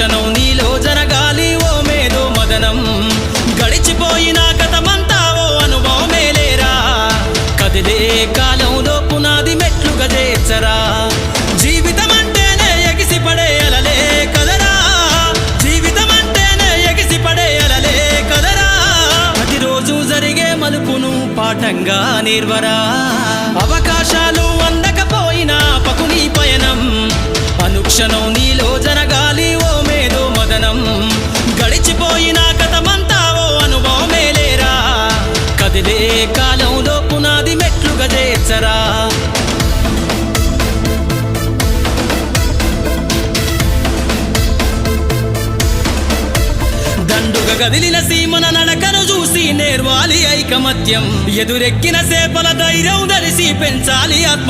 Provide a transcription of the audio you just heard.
అనుక్షణం నీలో జరగాలి ఓ మేధో మదనం గడిచిపోయిన గతమంతా ఓ అనుభవమే లేరా కదిలే కాలంలో పునాది మెట్లుగా చేర్చరా జీవితం అంటేనే ఎగిసిపడే అలలే కదరా జీవితం అంటేనే ఎగిసిపడే అలలే కదరా ప్రతిరోజు జరిగే మలుపును పాఠంగా నిర్వరా అవకాశాలు అందకపోయినా పకుని పయనం అనుక్షణం నీలో జరగాలి ఓ మేధో మదనం గడిచిపోయిన గతమంతా ఓ అనుభవమే లేరా కదిలే కాలంలో పునాది మెట్లుగా చేర్చరా దండుగ గదిలిన సీమన నడకను చూసి నేర్వాలి ఐకమత్యం ఎదురెక్కిన సేపల ధైర్యం ధరిసి పెంచాలి ఆత్మ